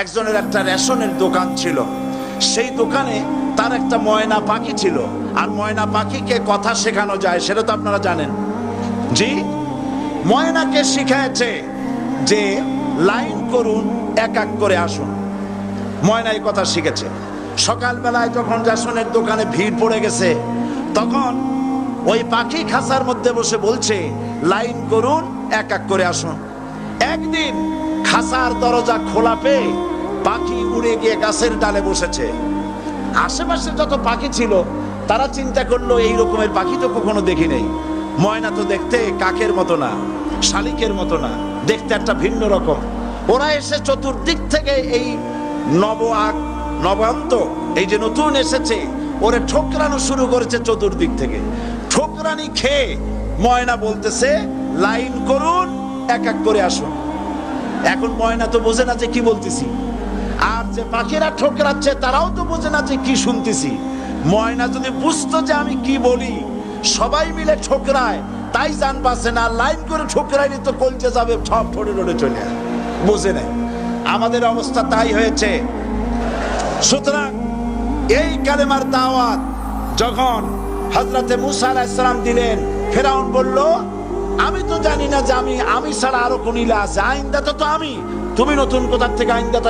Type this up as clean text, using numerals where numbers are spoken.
একজনের একটা রেশনের দোকান ছিল। সেই দোকানে তার একটা ময়না পাখি ছিল। আর ময়না পাখিকে কথা শেখানো যায়, সেটা তো আপনারা জানেন। জি, ময়নাকে শিখাইছে যে লাইন করুন, এক এক করে আসুন। ময়না এই কথা শিখেছে। সকালবেলায় যখন রেশনের দোকানে ভিড় পড়ে গেছে, তখন ওই পাখি খাঁচার মধ্যে বসে বলছে লাইন করুন, এক এক করে আসুন। একদিন খাঁচার দরজা খোলা পেয়ে পাখি উড়ে গিয়ে গাছের ডালে বসেছে। আশেপাশে যত পাখি ছিল তারা চিন্তা করলো এই রকমের পাখি তো কখনো দেখি নেই। ময়না তো দেখতে কাকের মতো না, শালিকের মতো না, দেখতে একটা ভিন্ন রকম। ওরা এসে চতুর্দিক থেকে এই নবান্ত এই যে নতুন এসেছে ওরে ঠোকরানো শুরু করেছে চতুর্দিক থেকে। ঠোকরানি খেয়ে ময়না বলতেছে লাইন করুন, এক এক করে আসুন। এখন ময়না তো বোঝে না যে কি বলতেছি, আর যে পাখিরা ঠোকরাচ্ছে তারাও তো বোঝে না যে কি শুনতেছি। ময়না যদি বুঝতো যে আমি কি বলি, সবাই মিলে ঠোকরায়, তাই জান পাচ্ছে না। লাইন করে ঠোকরাইলে তো কলজে যাবে, সব ঠোঁটে ঠোঁটে চলে বোঝে না। আমাদের অবস্থা তাই হয়েছে। সুতরাং এই কালেমার দাওয়াত যখন হযরতে মুসা আলাইহিস সালাম দিলেন, ফেরাউন বলল আমি তো জানি না যে আমি ছাড়া আরো কোন ইলাহ আছে, আইনদাতা তো আমি, তুমি নতুন কোথা থেকে আইনদাতা